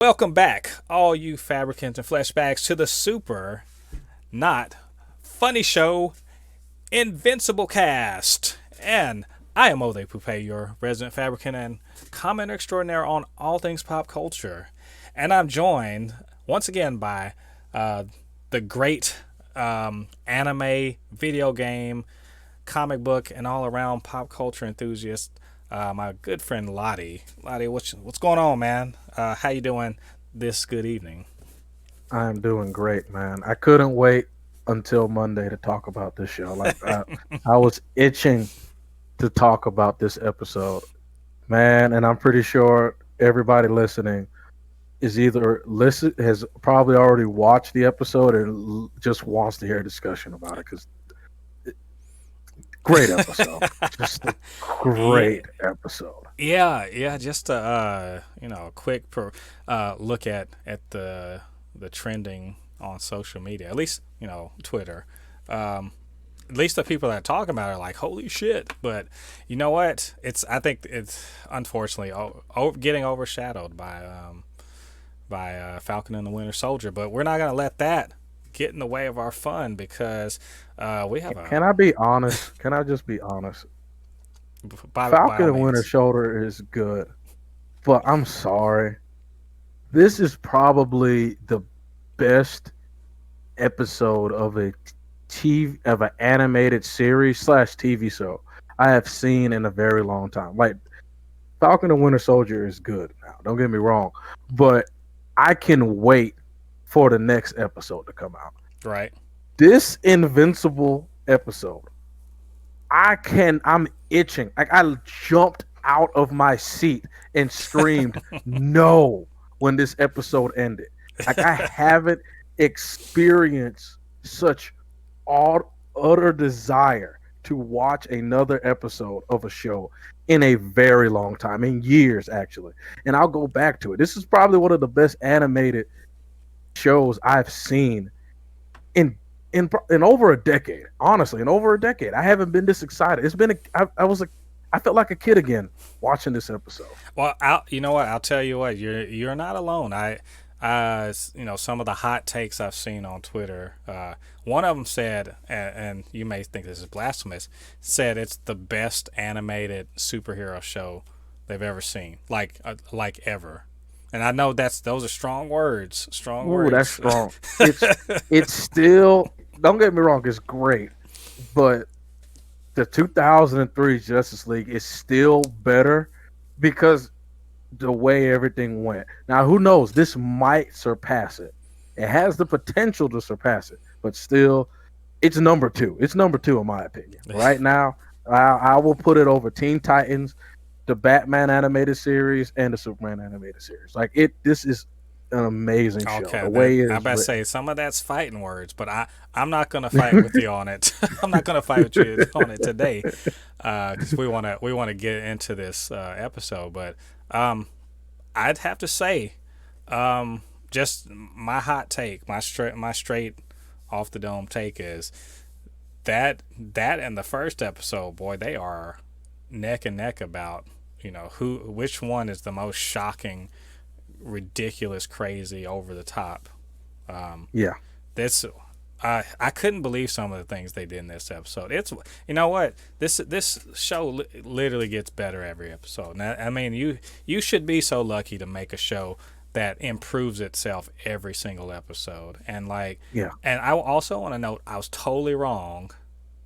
Welcome back, all you Fabricans and Fleshbags, to the super not funny show, INVINCIBLE-CAST. And I am Jen Thépuppét, your resident Fabricant and commenter extraordinaire on all things pop culture. And I'm joined once again by the great anime, video game, comic book, and all around pop culture enthusiast, my good friend Lottie. Lottie, what's going on, man? How you doing this good evening? I'm doing great, man. I couldn't wait until Monday to talk about this show. I was itching to talk about this episode, man, and I'm pretty sure everybody listening is either has probably already watched the episode or just wants to hear a discussion about it because great episode, just a great episode. Yeah. Just a quick look at the trending on social media. At least Twitter. At least the people that are talking about it are like, holy shit. But you know what? I think it's unfortunately getting overshadowed by Falcon and the Winter Soldier. But we're not gonna let that get in the way of our fun because we have a. Can I be honest? Can I just be honest? By Falcon all and Winter means. Soldier is good, but I'm sorry. This is probably the best episode of a of an animated series slash TV show I have seen in a very long time. Like Falcon and Winter Soldier is good now. Don't get me wrong, but I can wait for the next episode to come out. Right. This Invincible episode, I'm itching. Like I jumped out of my seat and screamed no when this episode ended. Like I haven't experienced such utter desire to watch another episode of a show in a very long time, in years actually. And I'll go back to it. This is probably one of the best animated shows I've seen in in over a decade. Honestly, in over a decade, I haven't been this excited. It's been I felt like a kid again watching this episode. Well, you know what? I'll tell you what. You're not alone. Some of the hot takes I've seen on Twitter. One of them said, and you may think this is blasphemous, said it's the best animated superhero show they've ever seen, like ever. And I know those are strong words. Strong Ooh, that's words. strong. It's it's still, don't get me wrong, it's great, but the 2003 Justice League is still better because the way everything went. Now, who knows? This might surpass it. It has the potential to surpass it, but still, it's number two. It's number two in my opinion. Right now, I will put it over Teen Titans, the Batman animated series, and the Superman animated series. Like it, this is an amazing show. Okay, The way it I is about to written. say some of that's fighting words, but I'm not gonna fight with you on it. I'm not gonna fight with you on it today, because we wanna get into this episode. But I'd have to say, just my hot take, my straight off the dome take is that and the first episode, boy, they are neck and neck about which one is the most shocking, ridiculous, crazy, over the top. Yeah. This I couldn't believe some of the things they did in this episode. It's you know what this show literally gets better every episode. Now, I mean, you should be so lucky to make a show that improves itself every single episode. Yeah. And I also want to note I was totally wrong,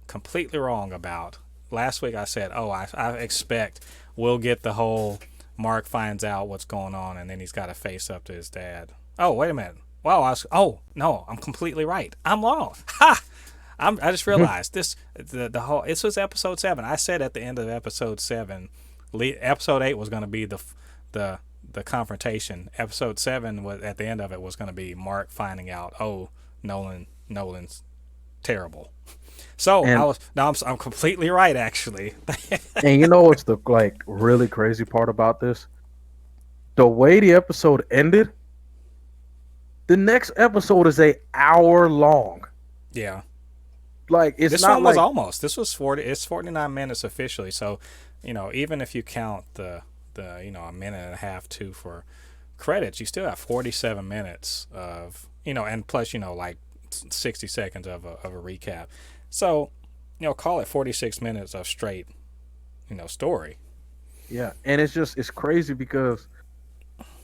completely wrong about last week. I said, oh, I expect we'll get the whole Mark finds out what's going on and then he's got to face up to his dad. Oh, wait a minute. Wow, oh no, I'm completely right. I'm wrong. Ha! I just realized the whole. This was episode 7. I said at the end of episode 7, episode 8 was going to be the confrontation. Episode 7 was at the end of it was going to be Mark finding out. Oh, Nolan's terrible. So And I'm completely right actually. and you know what's the really crazy part about this? The way the episode ended, the next episode is a hour long. Yeah. Like it's This not one was like almost. This was 40. It's 49 minutes officially. So, even if you count the a minute and a half too for credits, you still have 47 minutes of, and plus, like 60 seconds of a recap. So, call it 46 minutes of straight, story. Yeah, and it's crazy because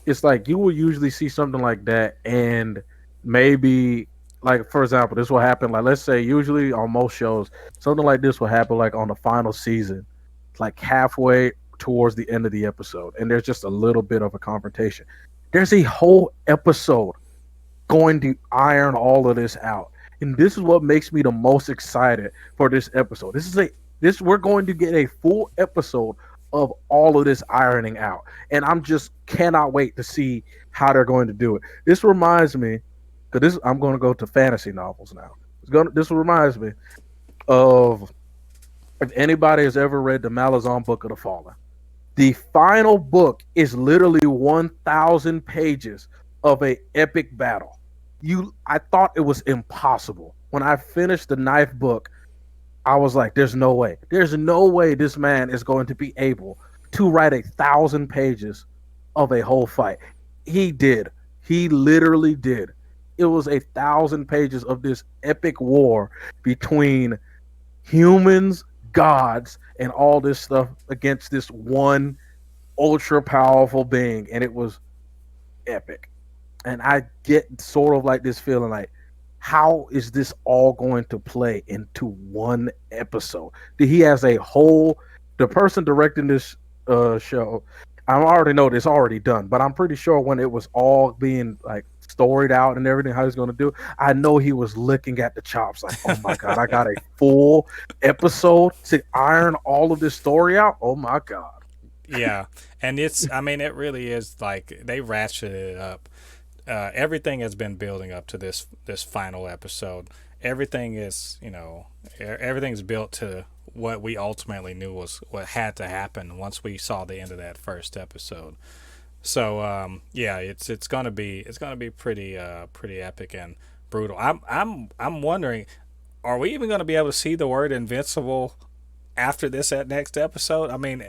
it's like you will usually see something like that, and maybe like for example, this will happen. Like let's say usually on most shows, something like this will happen like on the final season, like halfway towards the end of the episode, and there's just a little bit of a confrontation. There's a whole episode going to iron all of this out. And this is what makes me the most excited for this episode. This we're going to get a full episode of all of this ironing out. And I'm just cannot wait to see how they're going to do it. This reminds me, because this I'm going to go to fantasy novels now. This reminds me of if anybody has ever read the Malazan Book of the Fallen. The final book is literally 1,000 pages of a epic battle. I thought it was impossible. When I finished the ninth book, I was like, there's no way. There's no way this man is going to be able to write 1,000 pages of a whole fight. He did. He literally did. It was 1,000 pages of this epic war between humans, gods, and all this stuff against this one ultra powerful being. And it was epic. And I get sort of like this feeling like, how is this all going to play into one episode? He has a whole, the person directing this show, I already know it's already done, but I'm pretty sure when it was all being like storied out and everything, how he's going to do, I know he was looking at the chops like, oh my God, I got a full episode to iron all of this story out. Oh my God. Yeah. And it really is like they ratcheted it up. Everything has been building up to this final episode. Everything is, everything's built to what we ultimately knew was what had to happen once we saw the end of that first episode. So yeah, it's gonna be pretty epic and brutal. I'm wondering, are we even gonna be able to see the word invincible after this at next episode? I mean,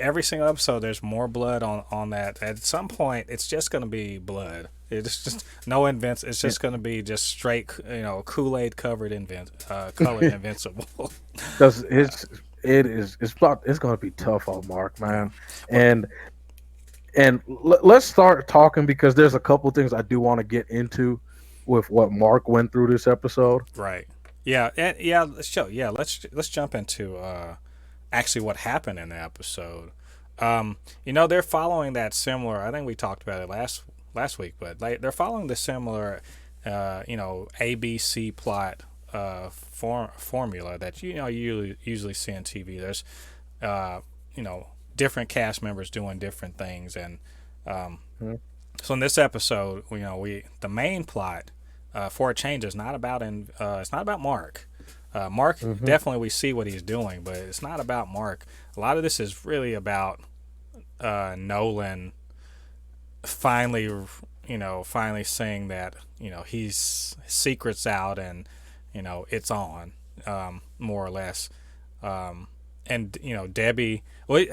every single episode there's more blood on that. At some point, it's just gonna be blood. It's just no invince. It's just gonna be just straight, Kool-Aid covered colored invincible. Because it's gonna be tough on Mark, man. And let's start talking because there's a couple things I do want to get into with what Mark went through this episode. Right. Yeah. And yeah. Let's jump into actually what happened in the episode. They're following that similar. I think we talked about it last week, but they're following the similar, ABC plot formula that you usually see on TV. There's, different cast members doing different things, and so in this episode, the main plot for a change is not about it's not about Mark. Mark definitely we see what he's doing, but it's not about Mark. A lot of this is really about Nolan finally saying that he's secret's out and it's on, more or less. And Debbie. Well,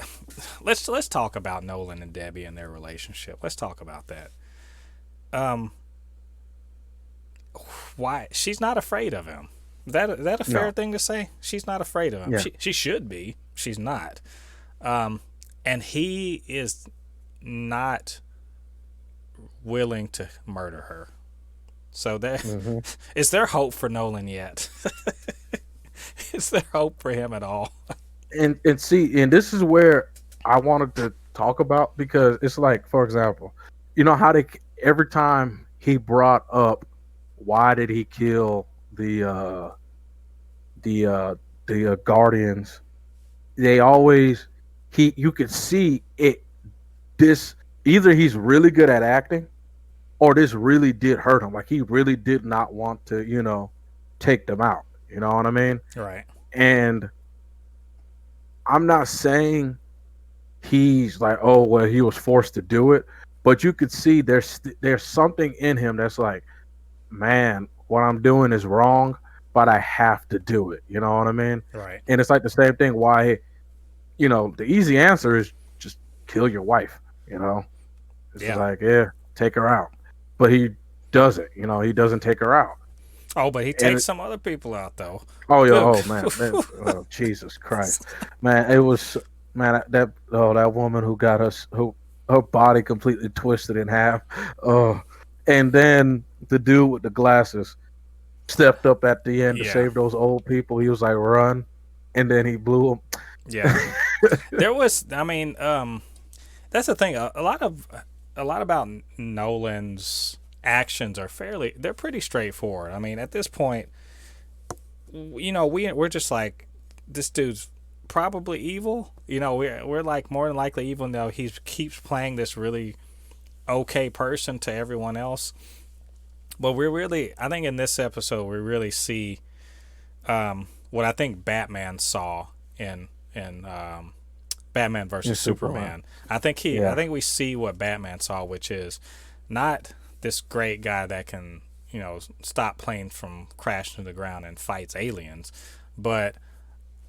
let's talk about Nolan and Debbie and their relationship. Let's talk about that. Why she's not afraid of him? Is that a fair thing to say? She's not afraid of him. Yeah. She should be. She's not. And he is not willing to murder her. So is there hope for Nolan yet? Is there hope for him at all? And see, and this is where I wanted to talk about because it's like, for example, how every time he brought up why did he kill the guardians, they always you could see it. This either he's really good at acting, or this really did hurt him. Like he really did not want to, take them out. You know what I mean? Right. And I'm not saying he's like, oh well, he was forced to do it, but you could see there's something in him that's like, man, what I'm doing is wrong, but I have to do it. You know what I mean? Right. And it's like the same thing. Why, the easy answer is just kill your wife. It's just Yeah. like, yeah, take her out. But he doesn't. He doesn't take her out. Oh, but he And takes some other people out though. oh yeah, Good. oh man, oh, Jesus Christ, man, it was man that woman who got us who her body completely twisted in half. Oh, and then the dude with the glasses stepped up at the end to Yeah. save those old people. He was like, run, and then he blew Yeah. him. There was. I mean, that's the thing. A lot about Nolan's actions are fairly. They're pretty straightforward. I mean, at this point, we're just like, this dude's probably evil. We're like more than likely evil, though he keeps playing this really okay person to everyone else. But we're really, I think in this episode we really see what I think Batman saw in Batman And versus Superman. Superman. I Yeah, think we see what Batman saw, which is not this great guy that can stop planes from crashing to the ground and fights aliens, but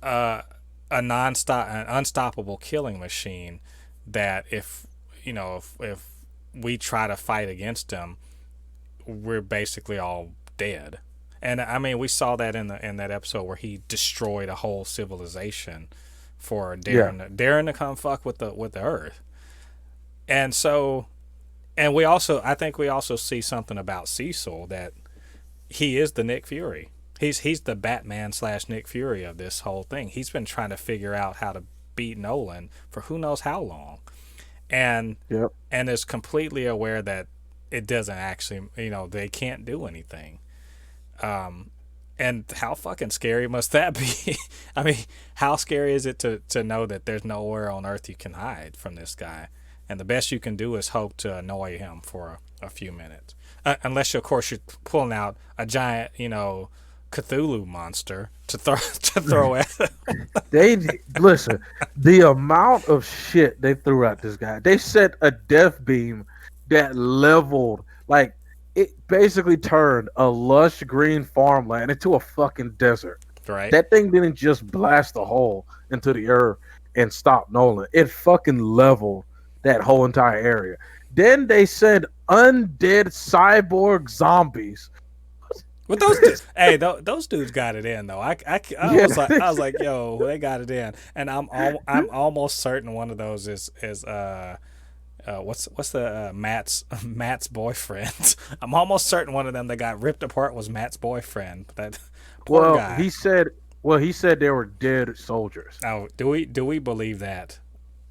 uh, an unstoppable killing machine that if we try to fight against him, we're basically all dead. And I mean, we saw that in that episode where he destroyed a whole civilization for yeah, daring to come fuck with the Earth. And so, and I think we also see something about Cecil, that he is the Nick Fury. He's the Batman slash Nick Fury of this whole thing. He's been trying to figure out how to beat Nolan for who knows how long, and yep. and is completely aware that it doesn't actually, they can't do anything. And how fucking scary must that be? I mean, how scary is it to know that there's nowhere on Earth you can hide from this guy, and the best you can do is hope to annoy him for a few minutes, unless of course you're pulling out a giant, Cthulhu monster to throw at him. They listen. The amount of shit they threw at this guy. They set a death beam that leveled, like, it basically turned a lush green farmland into a fucking desert. Right? That thing didn't just blast a hole into the earth and stop Nolan. It fucking leveled that whole entire area. Then they sent undead cyborg zombies. But those dudes got it in though. Yeah, I was like, yo, they got it in, and I'm almost certain one of those is what's the Matt's boyfriend. I'm almost certain one of them that got ripped apart was Matt's boyfriend. That poor well, guy. he said they were dead soldiers. Oh, do we believe that?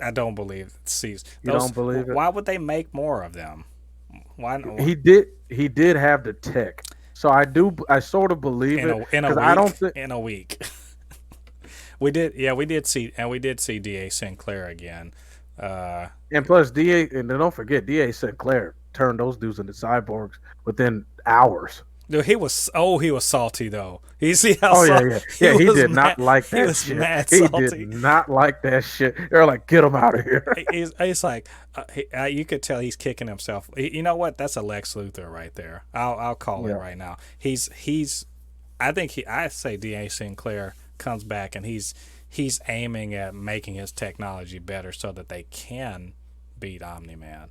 I don't believe. See, You don't believe it? why would they make more of them? Why He did have the tech. So I sort of believe it in a because week? I don't think In a week. we did see DA Sinclair again. and plus DA and then don't forget DA Sinclair turned those dudes into cyborgs within hours. Dude, he was salty though. You see how Oh yeah, yeah. He did not like he that was shit. mad He salty. did not like that shit. They're like, get him out of here. He's like, you could tell he's kicking himself. You know what? That's a Lex Luthor right there. I'll call it Yeah. right now. I say D.A. Sinclair comes back and he's aiming at making his technology better so that they can beat Omni-Man.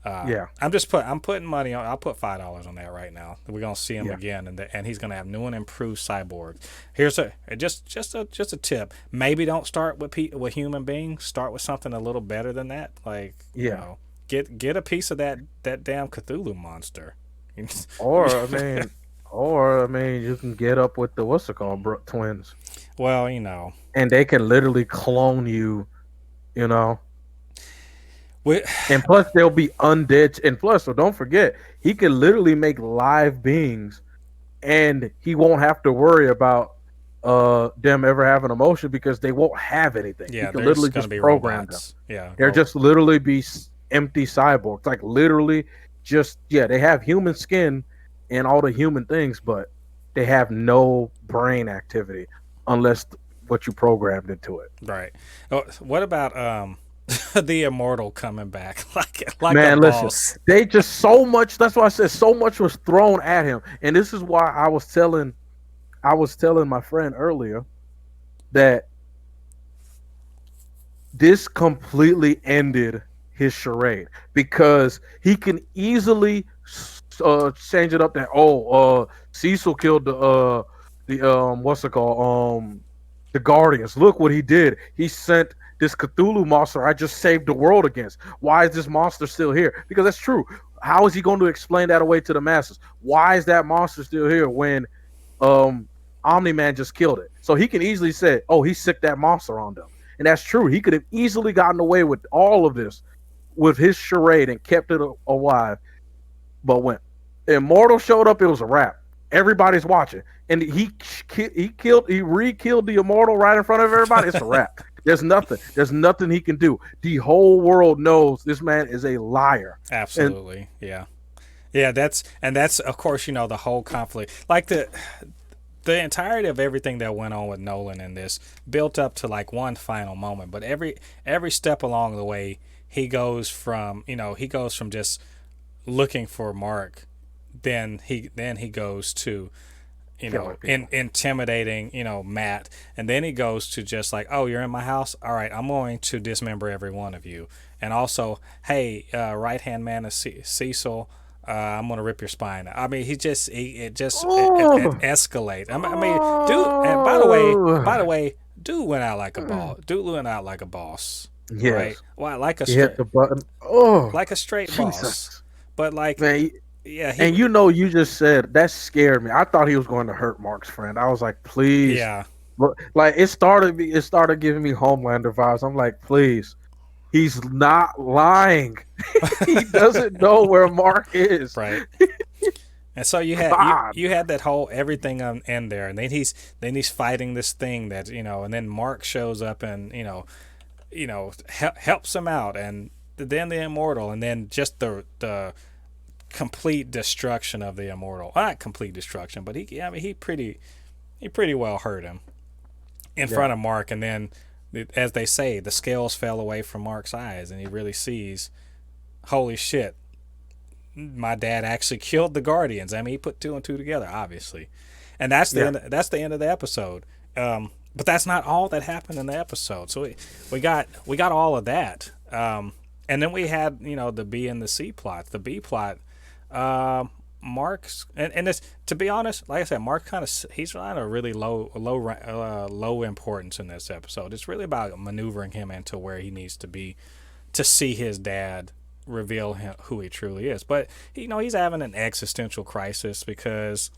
Yeah. I'm putting money on. I'll put $5 on that right now. We're gonna see him Yeah. again, and he's gonna have new and improved cyborgs. Here's just a tip. Maybe don't start with human beings. Start with something a little better than that. Like Yeah. get a piece of that damn Cthulhu monster. Or I mean, you can get up with the what's it called, twins, Well, and they can literally clone you. You know. we, And plus, they'll be undead. And plus, so don't forget, he can literally make live beings, and he won't have to worry about them ever having emotion because they won't have anything. yeah, he can they're literally just gonna just be program robots. Yeah, them. They're just literally be empty cyborgs, like literally just they have human skin and all the human things, but they have no brain activity unless what you programmed into it. right. What about the Immortal coming back like Man, a listen, boss? they just so much. That's why I said so much was thrown at him, and this is why I was telling my friend earlier that this completely ended his charade because he can easily change it up that Cecil killed the what's it called the Guardians. Look what he did. He sent this Cthulhu monster I just saved the world against. Why is this monster still here? Because that's true. How is he going to explain that away to the masses? Why is that monster still here when Omni-Man just killed it? So he can easily say, oh, he sicked that monster on them. And that's true. He could have easily gotten away with all of this with his charade and kept it alive. But when Immortal showed up, it was a wrap. Everybody's watching. And he re-killed the Immortal right in front of everybody. It's a wrap. There's nothing he can do. The whole world knows this man is a liar. Absolutely. Yeah, that's of course, the whole conflict. Like the entirety of everything that went on with Nolan in this built up to like one final moment, but every step along the way he goes from just looking for Mark, then he goes to intimidating Matt, and then he goes to just like, oh, you're in my house, all right, I'm going to dismember every one of you, and also, hey, right hand man of Cecil, I'm gonna rip your spine. I mean, it escalates. I mean, dude. And by the way, dude went out like a ball. Dude went out like a boss. Yes. Right? Well, like a hit the button. Oh, like a straight Jesus. Boss. But like, man, yeah. And you just said that scared me. I thought he was going to hurt Mark's friend. I was like, please. Yeah. Like it started giving me Homelander vibes. I'm like, please. He's not lying. He doesn't know where Mark is. Right. And so you had that whole everything in there, and then he's fighting this thing that and then Mark shows up and helps him out, and then the Immortal, and then just the complete destruction of the Immortal. Not complete destruction, but he pretty well hurt him in front of Mark, and then, as they say, the scales fell away from Mark's eyes, and he really sees, holy shit, my dad actually killed the Guardians. I mean, he put 2 and 2 together, obviously, and that's the end. That's the end of the episode. But that's not all that happened in the episode. So we got all of that, and then we had the B and the C plots. The B plot, Mark's and this, to be honest, like I said, Mark he's on a really low importance in this episode. It's really about maneuvering him into where he needs to be to see his dad reveal who he truly is. But he's having an existential crisis because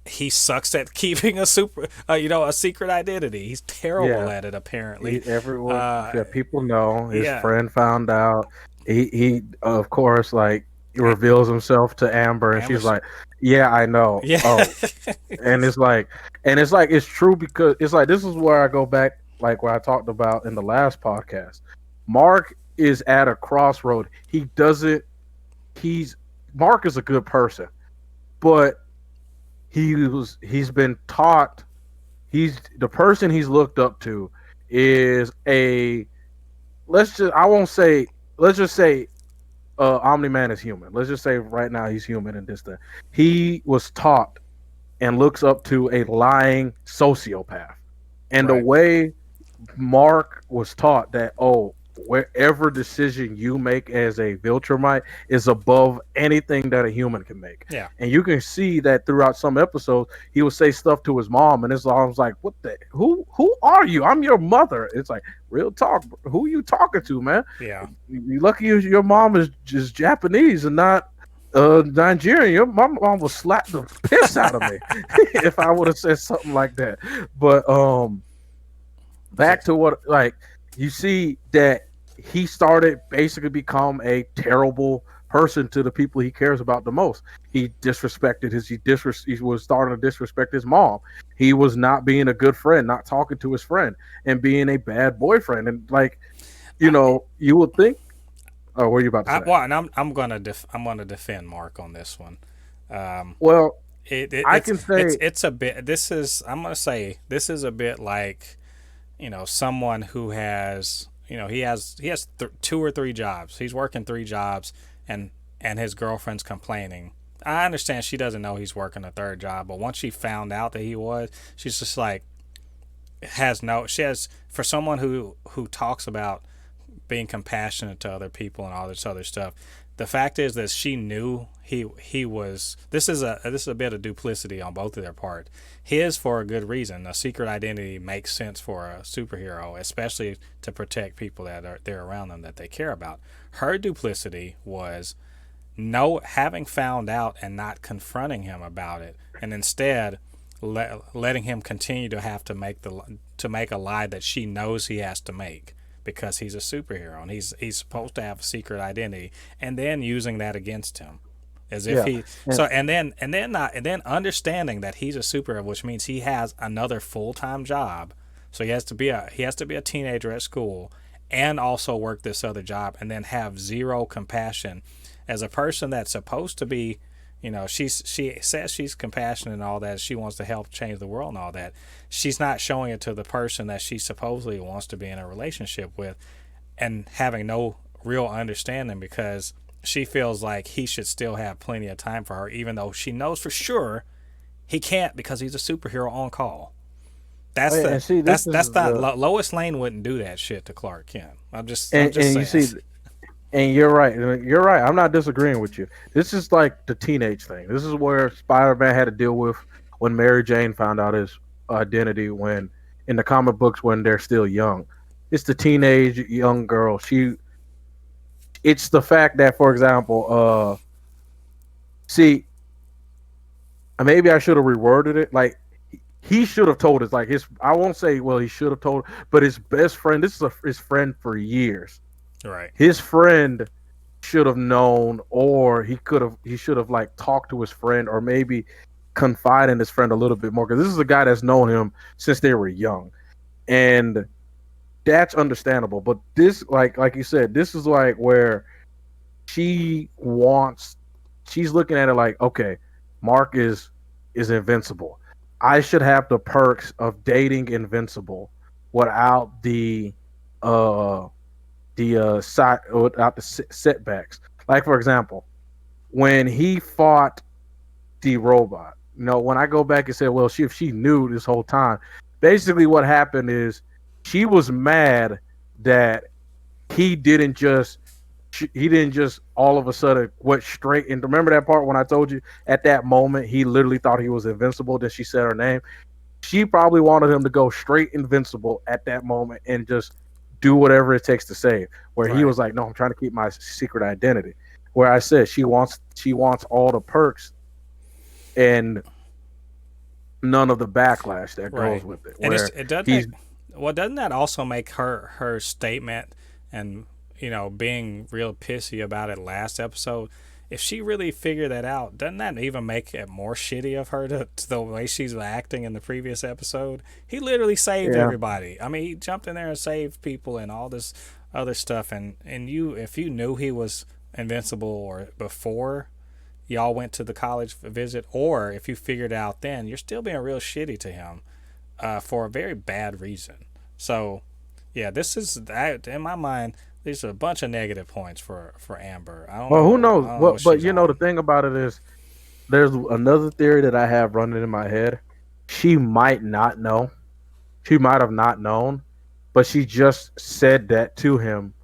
he sucks at keeping a secret identity. He's terrible at it, apparently. People know. His friend found out. He of course, like, he reveals himself to Amber, and she's like, yeah, I know. Yeah. Oh. and it's true, because it's like, this is where I go back, like what I talked about in the last podcast. Mark is at a crossroad. Mark is a good person, but he's been taught, the person he's looked up to is let's just say Omni-Man is human. Let's just say right now he's human in this thing. He was taught and looks up to a lying sociopath. And the way Mark was taught that, wherever decision you make as a Viltrumite is above anything that a human can make. Yeah. And you can see that throughout some episodes, he would say stuff to his mom, and his mom's like, who are you? I'm your mother. It's like, real talk. Who are you talking to, man? Yeah. You lucky your mom is just Japanese and not Nigerian. My mom would slap the piss out of me if I would have said something like that. But back to what, like, you see that he started basically become a terrible person to the people he cares about the most. He disrespected he was starting to disrespect his mom. He was not being a good friend, not talking to his friend, and being a bad boyfriend. And like, you would think. Oh, what are you about to say? And I'm gonna defend Mark on this one. Well, I can say it's a bit. I'm gonna say this is a bit like, someone who has, he has 2 or 3 jobs. He's working 3 jobs, and his girlfriend's complaining. I understand she doesn't know he's working a 3rd job, but once she found out that he was, she's just like, for someone who talks about being compassionate to other people and all this other stuff. The fact is that she knew he was. This is a bit of duplicity on both of their part. His for a good reason. A secret identity makes sense for a superhero, especially to protect people that are there around them that they care about. Her duplicity was having found out and not confronting him about it, and instead letting him continue to have to make a lie that she knows he has to make because he's a superhero and he's supposed to have a secret identity, and then using that against him as if and then understanding that he's a superhero, which means he has another full-time job, so he has to be a teenager at school and also work this other job, and then have zero compassion as a person that's supposed to be, she says she's compassionate and all that. She wants to help change the world and all that. She's not showing it to the person that she supposedly wants to be in a relationship with, and having no real understanding because she feels like he should still have plenty of time for her, even though she knows for sure he can't because he's a superhero on call. That's not Lois Lane wouldn't do that shit to Clark Kent. I'm just saying. You see, and you're right. You're right. I'm not disagreeing with you. This is like the teenage thing. This is where Spider-Man had to deal with when Mary Jane found out his identity when in the comic books when they're still young. It's the teenage young girl. It's the fact that, for example, maybe I should have reworded it. Like he should have told us. Like I won't say he should have told, but his best friend. This is his friend for years. Right. His friend should have known, or he should have like talked to his friend, or maybe confide in his friend a little bit more, because this is a guy that's known him since they were young, and that's understandable. But this, like you said, this is like where she's looking at it like, okay, Mark is invincible. I should have the perks of dating Invincible without the without the setbacks. Like, for example, when he fought the robot, when I go back and say, well, if she knew this whole time, basically what happened is she was mad that he didn't just all of a sudden went straight. And remember that part when I told you at that moment he literally thought he was invincible, then she said her name. She probably wanted him to go straight invincible at that moment and just do whatever it takes to save. Where he was like, no, I'm trying to keep my secret identity. Where I said she wants all the perks and none of the backlash that goes with it. Doesn't that also make her statement and being real pissy about it last episode? If she really figured that out, doesn't that even make it more shitty of her to the way she's acting in the previous episode? He literally saved everybody. I mean, he jumped in there and saved people and all this other stuff. And if you knew he was invincible or before y'all went to the college visit, or if you figured out then, you're still being real shitty to him for a very bad reason. So, yeah, this is, in my mind, these are a bunch of negative points for Amber. Who knows? But the thing about it is, there's another theory that I have running in my head. She might not know. She might have not known, but she just said that to him,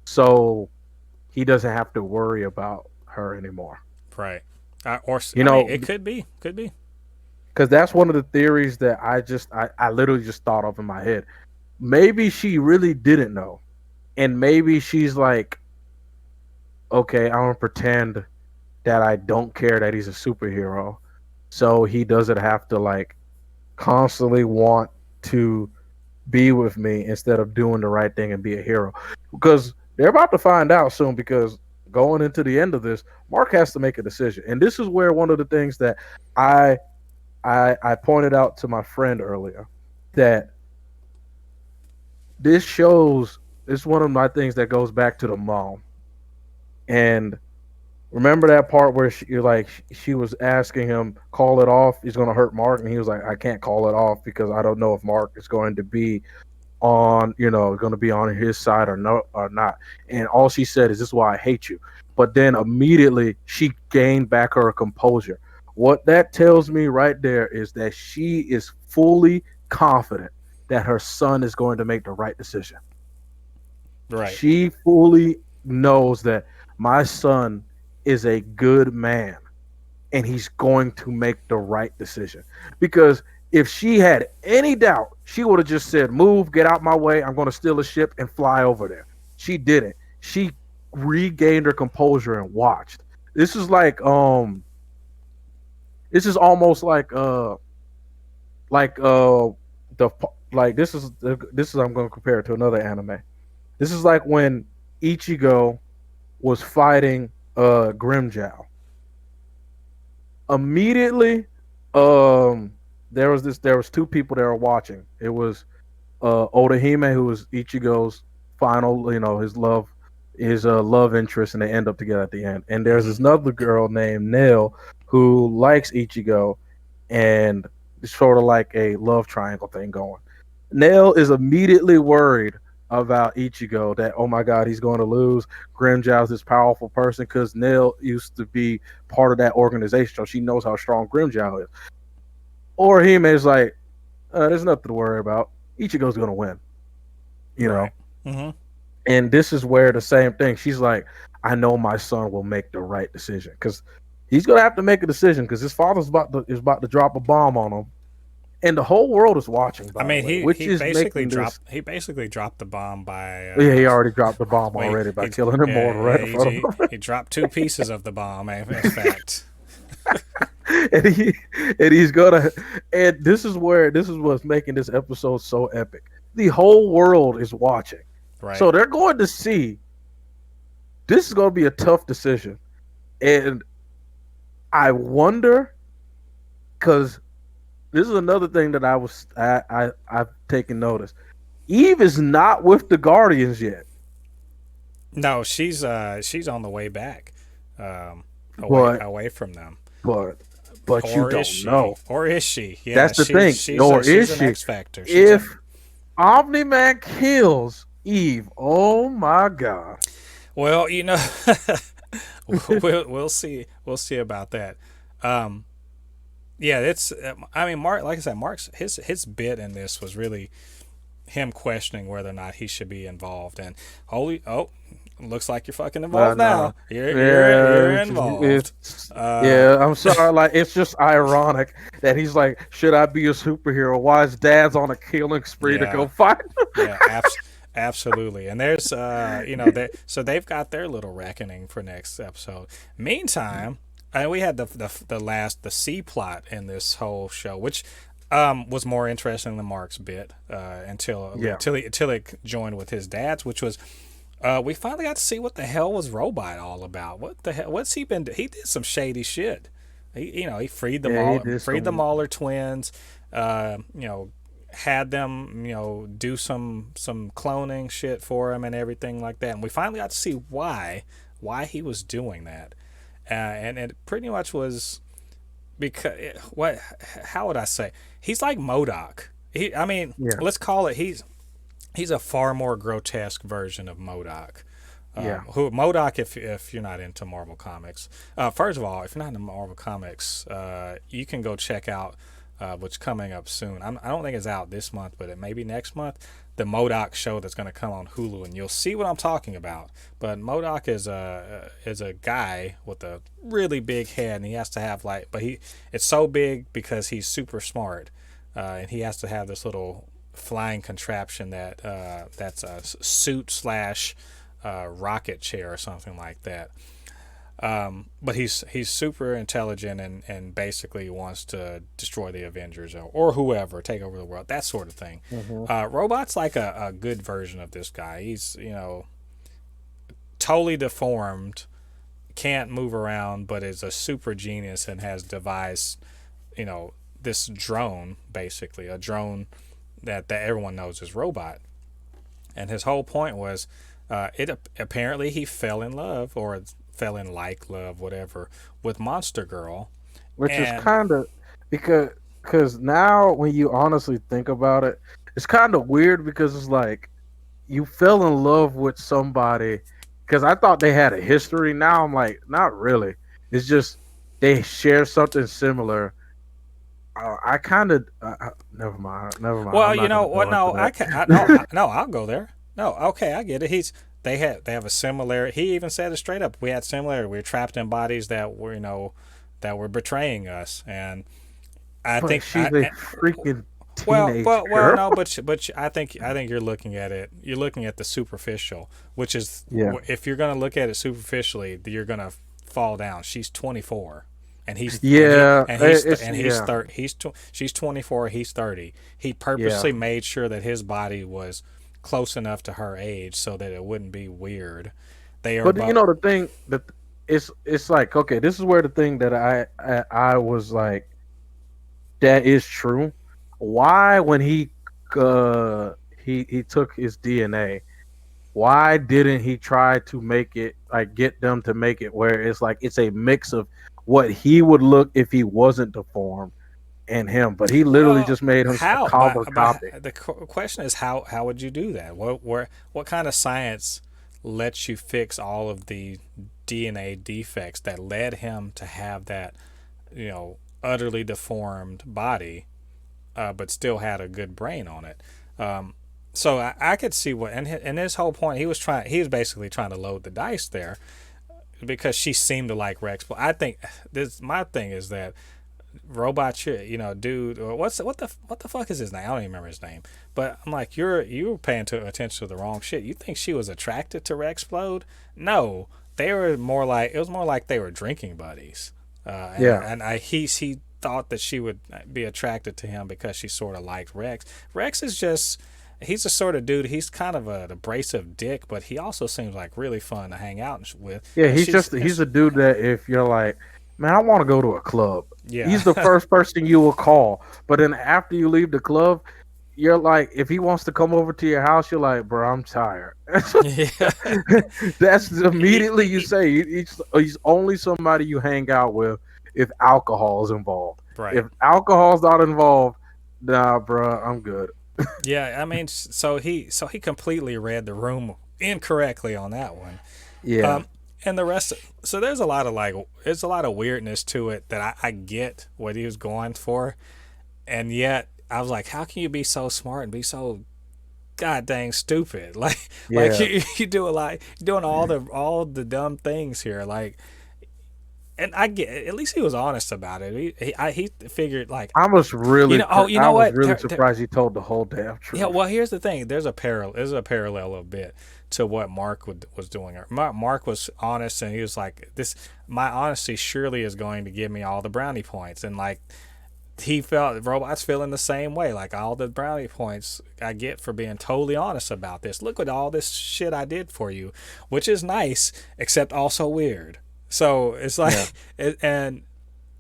so he doesn't have to worry about her anymore. Right. It could be. Because that's one of the theories that I literally just thought of in my head. Maybe she really didn't know. And maybe she's like, okay, I'm going to pretend that I don't care that he's a superhero. So he doesn't have to like constantly want to be with me instead of doing the right thing and be a hero. Because they're about to find out soon, because going into the end of this, Mark has to make a decision. And this is where one of the things that I pointed out to my friend earlier, that this shows, it's one of my things that goes back to the mom. And remember that part where she was asking him, call it off, he's going to hurt Mark, and he was like, I can't call it off because I don't know if Mark is going to be on his side or not. And all she said is, this is why I hate you. But then immediately she gained back her composure. What that tells me right there is that she is fully confident that her son is going to make the right decision. Right. She fully knows that my son is a good man and he's going to make the right decision. Because if she had any doubt, she would have just said, "Move, get out my way. I'm going to steal a ship and fly over there." She didn't. She regained her composure and watched. This is like this is almost like the like this is I'm going to compare it to another anime. This is like when Ichigo was fighting Grimjow. Immediately, um, there was two people that were watching. It was Odahime, who was Ichigo's final, his love interest, and they end up together at the end. And there's Hmm. this another girl named Nail who likes Ichigo, and it's sort of like a love triangle thing going. Nail is immediately worried about Ichigo that, oh my god, he's going to lose. Grimjow's this powerful person because Nail used to be part of that organization, so she knows how strong Grimjow is. Or Hime is like, there's nothing to worry about. Ichigo's going to win, you know. Right. Hmm. And this is where the same thing. She's like, I know my son will make the right decision because he's going to have to make a decision because his father's about to drop a bomb on him, and the whole world is watching. I By the mean, way, he which he is basically making dropped this. he basically dropped the bomb by Yeah, he already dropped the bomb well, already by he killing him all right yeah, in front of him. he dropped two pieces of the bomb. In fact, and he and he's gonna and this is what's making this episode so epic. The whole world is watching. right. So they're going to see this is gonna be a tough decision. And I wonder because this is another thing that I've taken notice. Eve is not with the Guardians yet. No, she's on the way back, away But away from them. but but you Or is don't she? know. Or is she? Yeah, That's the thing. she's Is an she? X factor. If Omni Man kills Eve, oh my god. Well, we'll see about that. Um, yeah, it's I mean, Mark, like I said, Mark's his bit in this was really him questioning whether or not he should be involved. And holy, oh, looks like you're fucking involved No. now. You're Yeah, involved. Uh, yeah, I'm sorry. Like, it's just ironic that he's like, should I be a superhero? Why is dad's on a killing spree to yeah, go fight? yeah, absolutely. And there's so they've got their little reckoning for next episode. Meantime, we had the C plot in this whole show, which was more interesting than Mark's bit Yeah. until it joined with his dad's, which was we finally got to see what the hell was Robot all about. What the hell? What's he been? He did some shady shit. He freed Yeah, he did freed the some. Mauler twins. Had them do some cloning shit for him and everything like that. And we finally got to see why he was doing that. And it pretty much was because what? How would I say? He's like MODOK. I mean, Yeah. let's call it. He's a far more grotesque version of MODOK. Yeah. Who MODOK, if you're not into Marvel Comics, first of all, if you're not into Marvel Comics, you can go check out what's coming up soon. I don't think it's out this month, but it may be next month. The MODOK show that's going to come on Hulu, and you'll see what I'm talking about. But MODOK is a guy with a really big head, and he has to have it's so big because he's super smart, and he has to have this little flying contraption that's a suit slash rocket chair or something like that. But he's super intelligent and basically wants to destroy the Avengers or whoever, take over the world, that sort of thing. Hmm. Robot's like a good version of this guy. He's totally deformed, can't move around, but is a super genius and has devised this drone, basically a drone that everyone knows is Robot. And his whole point was, apparently he fell in love or fell in love, whatever, with Monster Girl. Which is And kind of because now when you honestly think about it, it's kind of weird because it's like you fell in love with somebody because I thought they had a history. Now I'm like, not really. It's just they share something similar. I kind of never mind. Never mind. well, I'm not gonna what? go into No, I that. can. No, I'll go there. No, okay, I get it. They have a similar. He even said it straight up. We had similarity. We were trapped in bodies that were that were betraying us, and I But think she's a freaking teenage well, girl. no, but I think you're looking at it. You're looking at the superficial, which is Yeah. if you're gonna look at it superficially, you're gonna fall down. She's 24, and Yeah. he's Yeah. 30. She's 24. He's 30. He Yeah. purposely made sure that his body was close enough to her age so that it wouldn't be weird. They are But both. the thing that it's like, okay, this is where the thing that I was like, that is true. Why, when he took his DNA, why didn't he try to make it, like, get them to make it where it's like it's a mix of what he would look if he wasn't deformed and him, but he literally Well, just made him a how? carbon copy. The question is how would you do that? What kind of science lets you fix all of the DNA defects that led him to have that, utterly deformed body, but still had a good brain on it? So I could see what, and his whole point, he was basically trying to load the dice there because she seemed to like Rex. But I think my thing is that robot, dude, what the fuck is his name? I don't even remember his name. But I'm like, you were paying attention to the wrong shit. You think she was attracted to Rexplode? No, they were more like, it was more like they were drinking buddies. Yeah. He thought that she would be attracted to him because she sort of liked Rex. Rex is just, he's the sort of dude, he's kind of an abrasive dick, but he also seems like really fun to hang out with. Yeah, And he's a dude that if you're like, man, I want to go to a club, yeah. he's the first person you will call. But then after you leave the club, you're like, if he wants to come over to your house, you're like, bro, I'm tired. Yeah. That's immediately you say he's only somebody you hang out with if alcohol is involved. Right. If alcohol's not involved, nah, bro, I'm good. Yeah, I mean, so he completely read the room incorrectly on that one. Yeah. And the rest, so there's a lot of weirdness to it that I get what he was going for, and yet I was like, how can you be so smart and be so god dang stupid? Like Yeah. you do a lot, you're doing all the dumb things here, like. And I get, at least he was honest about it. He figured, like, I was really I I was what? really surprised he told the whole damn truth. Yeah, well, here's the thing. There's a parallel a bit to what Mark was doing. Mark was honest, and he was like, "This, my honesty surely is going to give me all the brownie points." And like, he felt robots feeling the same way. Like, all the brownie points I get for being totally honest about this. Look at all this shit I did for you, which is nice, except also weird. So it's like, and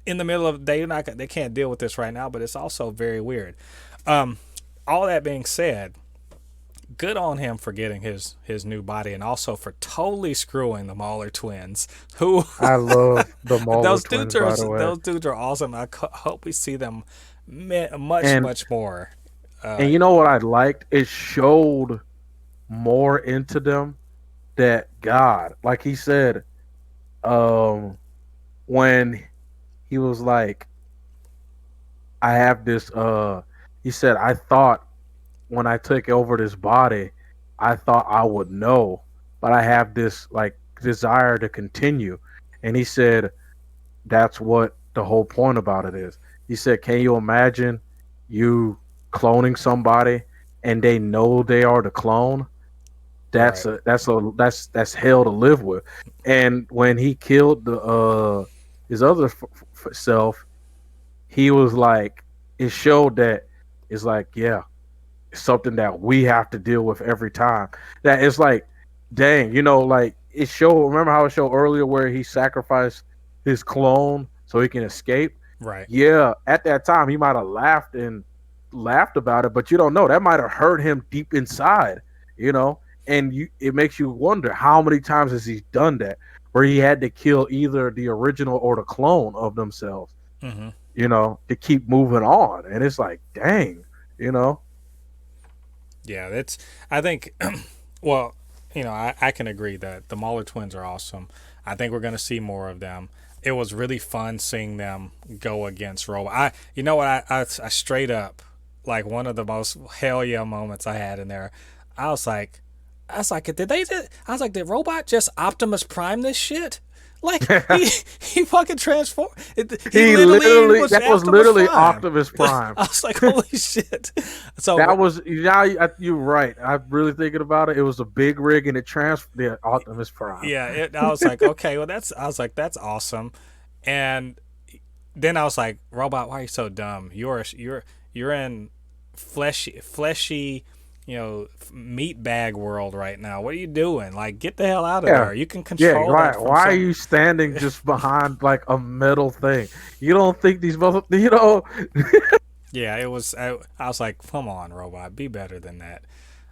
in the middle of, they can't deal with this right now, but it's also very weird. All that being said, good on him for getting his new body, and also for totally screwing the Mauler twins. Who I love the Mauler twins, by the way. Those dudes are awesome. I hope we see them much more. And you know what I liked? It showed more into them that God, like he said, when he was like, I have this, he said, I thought when I took over this body, I thought I would know, but I have this like desire to continue. And he said, that's what the whole point about it is. He said, can you imagine you cloning somebody and they know they are the clone? That's Right. that's hell to live with. And when he killed the his other self, he was like, it showed that it's like, yeah, it's something that we have to deal with every time. That it's like, dang, like it showed. Remember how it showed earlier where he sacrificed his clone so he can escape? Right. Yeah, at that time he might have laughed about it, but you don't know. That might have hurt him deep inside, and it makes you wonder how many times has he done that, where he had to kill either the original or the clone of themselves, Mm-hmm. to keep moving on. And it's like, dang, Yeah, that's. I think. Well, I can agree that the Mauler twins are awesome. I think we're going to see more of them. It was really fun seeing them go against Robot. You know what? I straight up, like, one of the most hell yeah moments I had in there. I was like, I was like, did Robot just Optimus Prime this shit? Like he fucking transformed. He literally was that was Optimus literally Prime. Optimus Prime. I was like, holy shit. So That was you're right. I'm really thinking about it. It was a big rig and it transferred Optimus Prime. yeah, I was like, okay, well that's awesome. And then I was like, Robot, why are you so dumb? You're in fleshy, meat bag world right now. What are you doing? Like, get the hell out of there. You can control. Yeah, right. Why are you standing just behind like a metal thing? You don't think these Yeah, it was. I was like, come on, Robot, be better than that.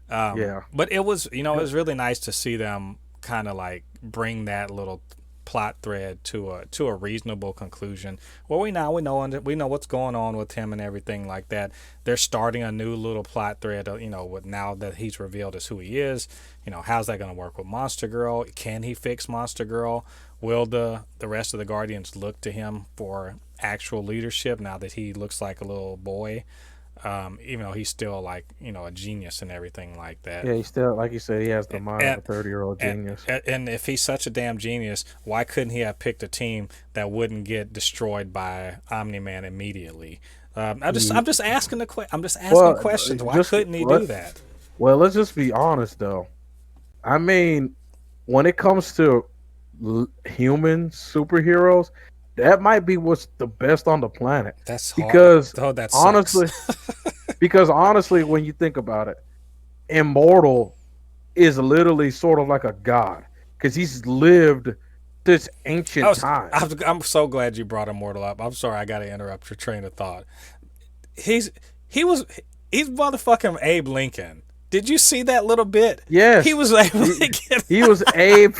Yeah. But it was, it was really nice to see them kind of like bring that little plot thread to a reasonable conclusion. Well, we know what's going on with him and everything like that. They're starting a new little plot thread, with now that he's revealed as who he is. How's that going to work with Monster Girl? Can he fix Monster Girl? Will the rest of the Guardians look to him for actual leadership now that he looks like a little boy? Even though he's still like a genius and everything like that. Yeah, he's still, like you said, he has the mind of a 30-year-old genius. And if he's such a damn genius, why couldn't he have picked a team that wouldn't get destroyed by Omni-Man immediately? I'm just asking questions. Why couldn't he do that? Well, let's just be honest though. I mean, when it comes to human superheroes, that might be what's the best on the planet. That's because hard. Oh, that honestly, because honestly, when you think about it, Immortal is literally sort of like a god because he's lived this ancient time. I'm so glad you brought Immortal up. I'm sorry, I got to interrupt your train of thought. He's motherfucking Abe Lincoln. Did you see that little bit? Yes, he was Abe Lincoln. He was Abe.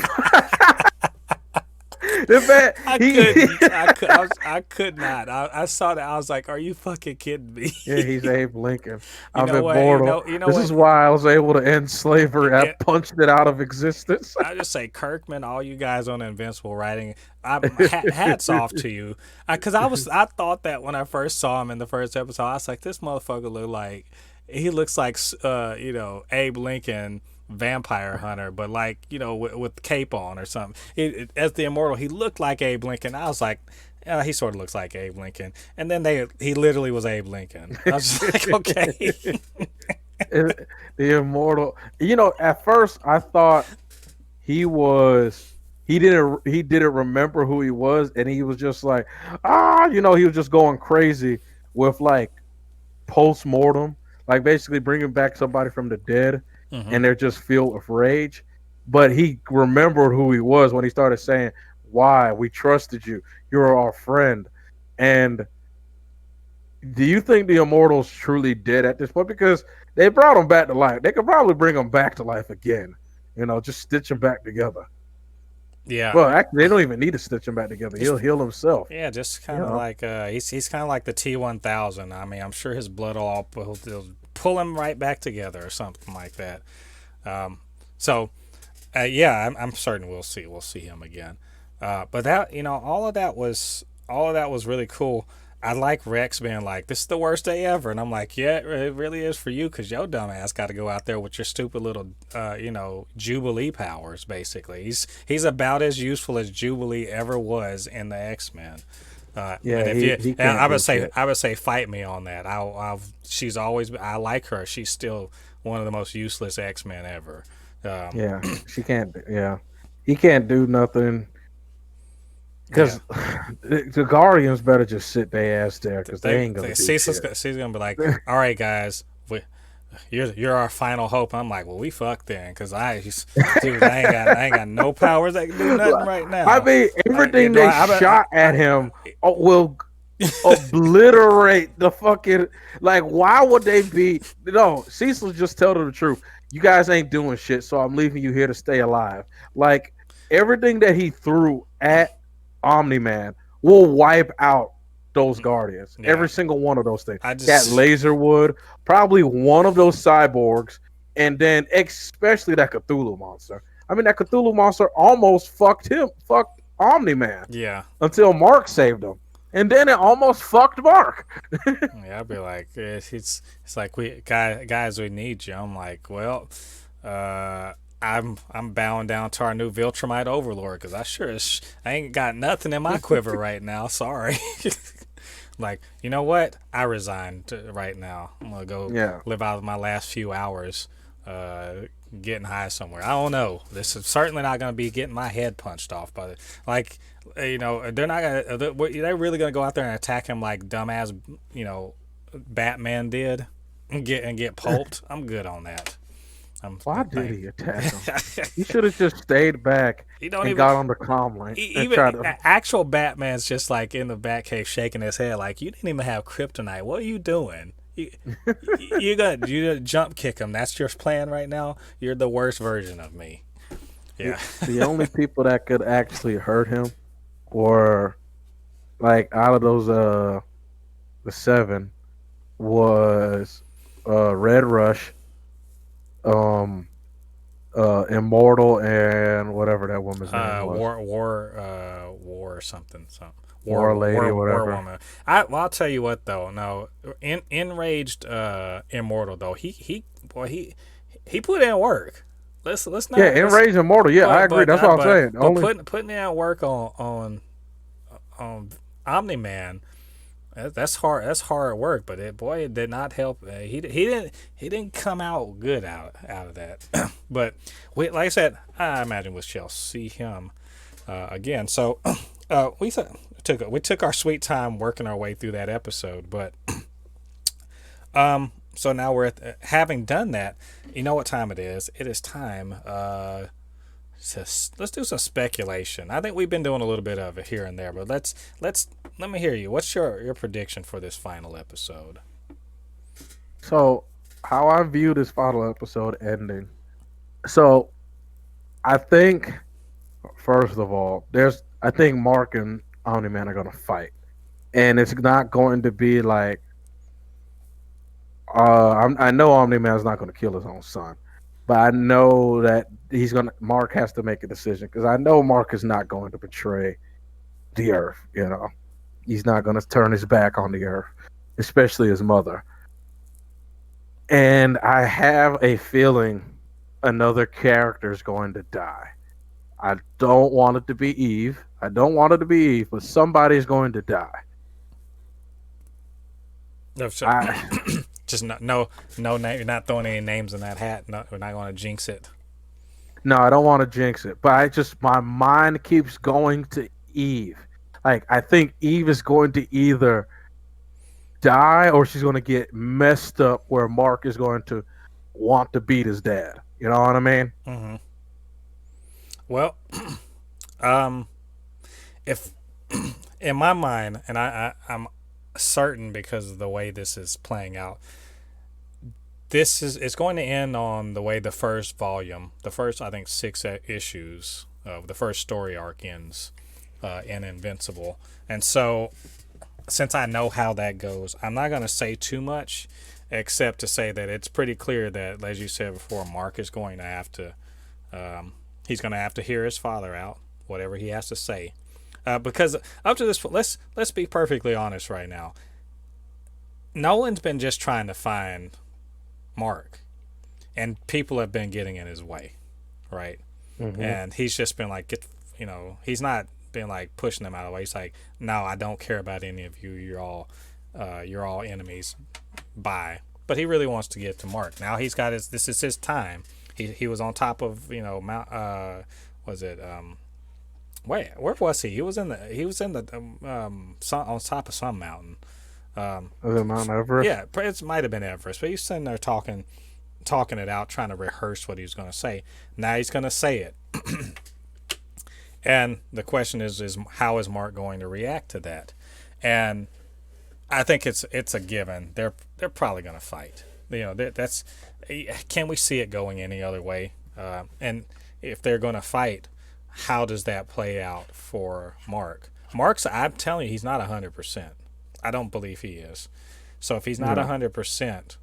I could not. I saw that. I was like, "Are you fucking kidding me?" Yeah, he's Abe Lincoln. I'm immortal. This is why I was able to end slavery. I punched it out of existence. I just say, Kirkman, all you guys on Invincible writing, hats off to you. Because I thought that when I first saw him in the first episode, I was like, this motherfucker looks like Abe Lincoln, vampire hunter, but like with cape on or something. As the Immortal, he looked like Abe Lincoln. I was like, he sort of looks like Abe Lincoln. And then he literally was Abe Lincoln. I was just like, okay. The Immortal. At first I thought he didn't remember who he was, and he was just like, he was just going crazy with like post-mortem, like basically bringing back somebody from the dead. Mm-hmm. And they're just filled with rage. But he remembered who he was when he started saying, "Why? We trusted you. You're our friend." And do you think the Immortal's truly dead at this point? Because they brought him back to life. They could probably bring him back to life again. Just stitch him back together. Yeah. Well, actually, they don't even need to stitch him back together. He'll heal himself. Yeah, just kind of like he's kind of like the T-1000. I mean, I'm sure his blood will pull him right back together or something like that. I'm certain we'll see him again. But that all of that was really cool. I like Rex being like, this is the worst day ever, and I'm like, yeah, it really is for you, because your dumb ass got to go out there with your stupid little Jubilee powers. Basically, he's about as useful as Jubilee ever was in the X-Men. I would say fight me on that. I like her. She's still one of the most useless X-Men ever. She can't. Yeah, he can't do nothing. Because the Guardians better just sit their ass there, because they ain't gonna do shit. She's gonna be like, all right, guys, you're our final hope. I'm like, well, we fucked then, because I ain't got no powers. I can do nothing right now. I mean, everything shot at him will obliterate the fucking, like, why would they be? No, Cecil just tell them the truth. You guys ain't doing shit, so I'm leaving you here to stay alive. Like, everything that he threw at Omni-Man will wipe out those Guardians. Yeah. Every single one of those things. That laser would, probably one of those cyborgs, and then especially that Cthulhu monster. I mean, that Cthulhu monster almost fucked Omni-Man. Yeah. Until Mark saved him. And then it almost fucked Mark. Yeah, I'd be like, it's like, guys, we need you. I'm like, well, I'm bowing down to our new Viltrumite Overlord because I ain't got nothing in my quiver right now. Sorry. Like, you know what? I resigned right now. I'm gonna go Yeah. live out of my last few hours, uh, getting high somewhere. I don't know. This is certainly not gonna be getting my head punched off. But like, they're not gonna. They're really gonna go out there and attack him like dumbass, Batman did, and get pulped. I'm good on that. Why did he attack him? He should have just stayed back He don't and even got on the comm link and even tried to. actual Batman's just like in the Batcave shaking his head like you didn't even have kryptonite. What are you doing? You gonna jump kick him? That's your plan right now. You're the worst version of me. Yeah. The only people that could actually hurt him were like out of those the seven was Red Rush, um Immortal, and whatever that woman's name was. War or something. War Lady or whatever. War woman. I'll tell you what though. No, enraged Immortal though. He put in work. Let's not. Yeah, Enraged Immortal. Yeah, I agree. That's what I'm saying. But putting in work on Omni Man. That's hard. That's hard work, but it did not help. He didn't come out good out of that. But like I said, I imagine we shall see him again. So we took our sweet time working our way through that episode, but so now we're having done that. You know what time it is? It is time. Let's do some speculation. I think we've been doing a little bit of it here and there, but let me hear you. What's your prediction for this final episode? So, how I view this final episode ending. So, I think first of all, I think Mark and Omni Man are gonna fight, and it's not going to be like I know Omni Man's not gonna kill his own son. But I know that Mark has to make a decision because I know Mark is not going to betray the Earth. He's not going to turn his back on the Earth, especially his mother. And I have a feeling another character is going to die. I don't want it to be Eve. But somebody's going to die. Just no name. You're not throwing any names in that hat. No, we're not going to jinx it. No, I don't want to jinx it, but my mind keeps going to Eve. Like I think Eve is going to either die or she's going to get messed up where Mark is going to want to beat his dad. You know what I mean? Mm-hmm. Well, if in my mind, and I'm certain because of the way this is playing out, it's going to end on the way the first volume, the first I think 6 issues of the first story arc ends in Invincible. And so since I know how that goes, I'm not going to say too much except to say that it's pretty clear that, as you said before, Mark is going to have to he's going to have to hear his father out, whatever he has to say. Because up to this point, let's be perfectly honest right now. Nolan's been just trying to find Mark, and people have been getting in his way, right? Mm-hmm. And he's just been like, he's not been like pushing them out of the way. He's like, no, I don't care about any of you. You're all enemies. Bye. But he really wants to get to Mark. Now he's got this is his time. He was on top of Mount. Was it Wait, where was he? He was in the on top of some mountain. Was it Mount Everest? Yeah, it might have been Everest. But he's sitting there talking it out, trying to rehearse what he's going to say. Now he's going to say it, and the question is how is Mark going to react to that? And I think it's a given. They're probably going to fight. That's can we see it going any other way? And if they're going to fight, how does that play out for Mark? I'm telling you, he's not 100%. I don't believe he is. So if he's not 100%,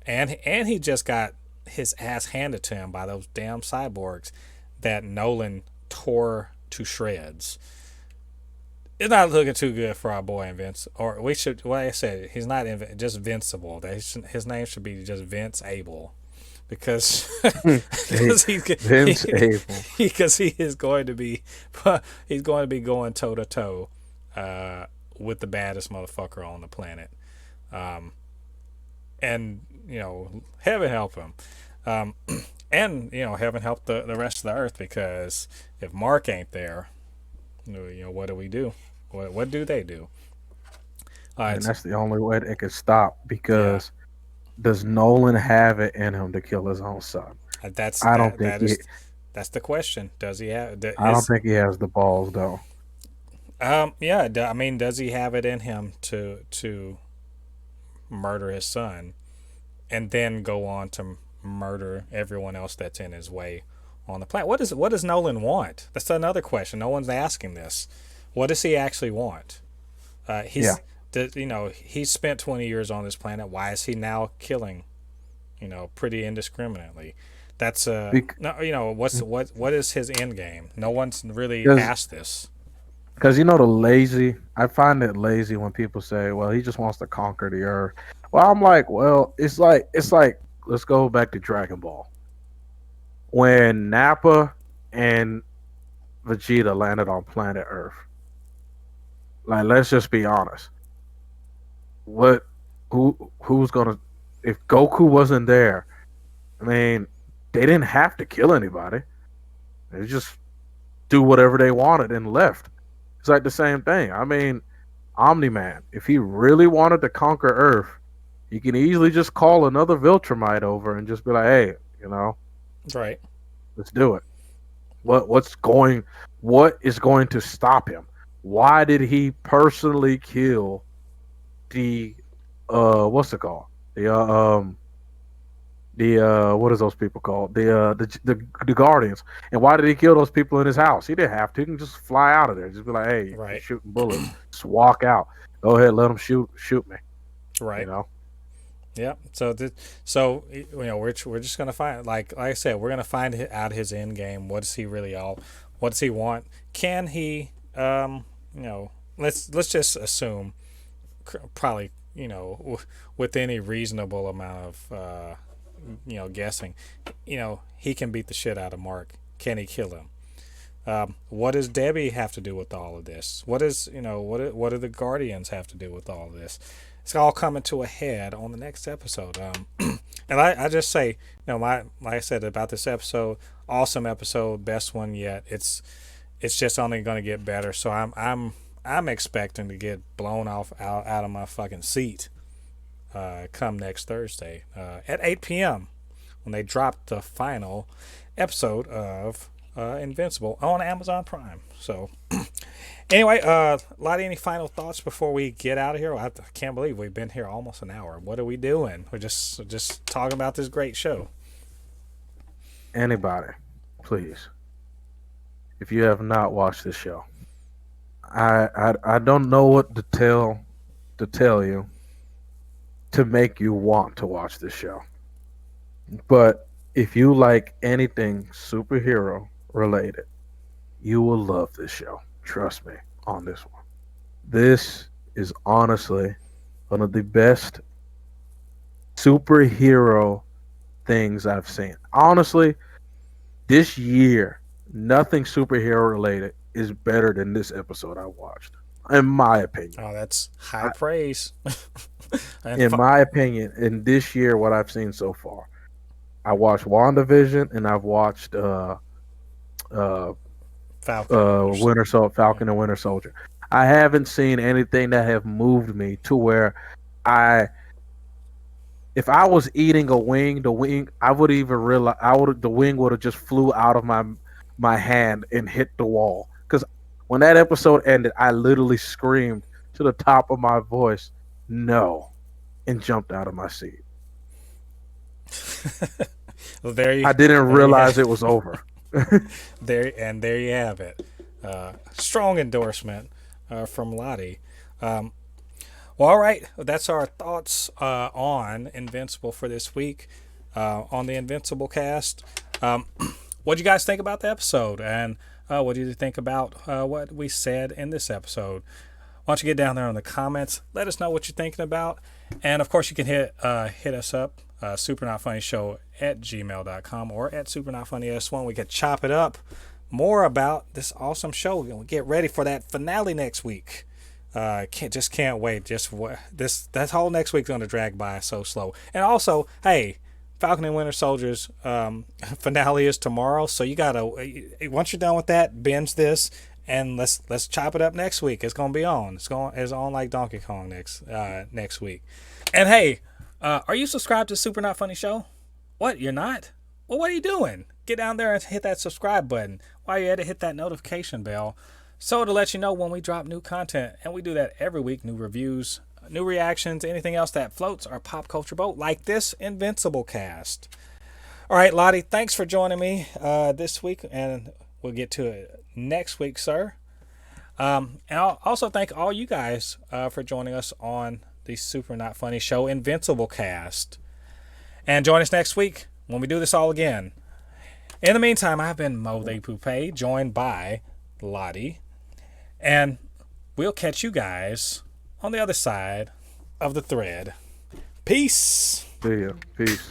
and he just got his ass handed to him by those damn cyborgs that Nolan tore to shreds. It's not looking too good for our boy Invincible. Or we should, like I said, he's not just Invincible. His name should be just Vince Able. because Vince Abel. because he is going to be he's going to be going toe to toe with the baddest motherfucker on the planet. And heaven help him. And heaven help the rest of the earth, because if Mark ain't there, what do we do? What do they do? And that's the only way it could stop, because Yeah. does Nolan have it in him to kill his own son? That's I don't think that's the question. Does he have? I don't think he has the balls though. Yeah. I mean, does he have it in him to murder his son, and then go on to murder everyone else that's in his way on the planet? What does Nolan want? That's another question. No one's asking this. What does he actually want? Yeah. He's spent 20 years on this planet. Why is he now killing, pretty indiscriminately? That's no. What is his end game? No one's really asked this. Because the lazy, I find it lazy when people say, "Well, he just wants to conquer the earth." Well, I'm like, well, it's like let's go back to Dragon Ball. When Nappa and Vegeta landed on planet Earth, like, let's just be honest. Who's gonna, if Goku wasn't there? I mean, they didn't have to kill anybody. They just do whatever they wanted and left. It's like the same thing. I mean, Omni-Man, if he really wanted to conquer Earth, he can easily just call another Viltrumite over and just be like, "Hey, Right. let's do it." What is going to stop him? Why did he personally kill the what's it called? The what is those people called? The Guardians. And why did he kill those people in his house? He didn't have to. He can just fly out of there. Just be like, "Hey, Right. you're shooting bullets. Just walk out. Go ahead, let them shoot me." Right. Yeah. So we're just gonna find, like I said, we're gonna find out his end game. What does he really what does he want? Can he let's just assume, probably, with any reasonable amount of guessing, he can beat the shit out of Mark. Can he kill him? What does Debbie have to do with all of this? What do the Guardians have to do with all of this? It's all coming to a head on the next episode. And I just say, like I said about this episode, awesome episode, best one yet. It's just only going to get better. So I'm expecting to get blown out of my fucking seat come next Thursday at 8 p.m. when they drop the final episode of Invincible on Amazon Prime. So anyway, Lottie, any final thoughts before we get out of here? I can't believe we've been here almost an hour. What are we doing? We're just talking about this great show. Anybody, please, if you have not watched this show, I don't know what to tell you to make you want to watch this show. But if you like anything superhero related, you will love this show. Trust me on this one. This is honestly one of the best superhero things I've seen. Honestly, this year, nothing superhero related is better than this episode I watched, in my opinion. Oh, that's high praise. In my opinion, in this year, what I've seen so far, I watched WandaVision and I've watched Falcon and Winter Soldier. I haven't seen anything that have moved me to where if I was eating a wing, the wing, I would even realize the wing would have just flew out of my hand and hit the wall. Because when that episode ended, I literally screamed to the top of my voice, "No," and jumped out of my seat. Well, I didn't realize it was over. There you have it. Strong endorsement from Lottie. Well, all right. That's our thoughts on Invincible for this week on the Invincible-Cast. What do you guys think about the episode? And what do you think about what we said in this episode? Why don't you get down there in the comments? Let us know what you're thinking about. And, of course, you can hit us up, supernotfunnyshow@gmail.com or at supernotfunnys1. We could chop it up more about this awesome show. We'll get ready for that finale next week. Can't wait. That whole next week's going to drag by so slow. And also, hey, Falcon and Winter Soldier's finale is tomorrow, so you gotta, once you're done with that, binge this, and let's chop it up next week. It's gonna be on. It's on like Donkey Kong next week. And hey, are you subscribed to Super Not Funny Show? What, you're not? Well, what are you doing? Get down there and hit that subscribe button. While you're at it, hit that notification bell, so to let you know when we drop new content. And we do that every week. New reviews, new reactions, anything else that floats our pop culture boat, like this Invincible-Cast. All right, Lottie, thanks for joining me this week, and we'll get to it next week, sir. And I'll also thank all you guys for joining us on the Super Not Funny Show Invincible-Cast. And join us next week when we do this all again. In the meantime, I've been Mo Thépuppét, joined by Lottie, and we'll catch you guys on the other side of the thread. Peace. See ya. Peace.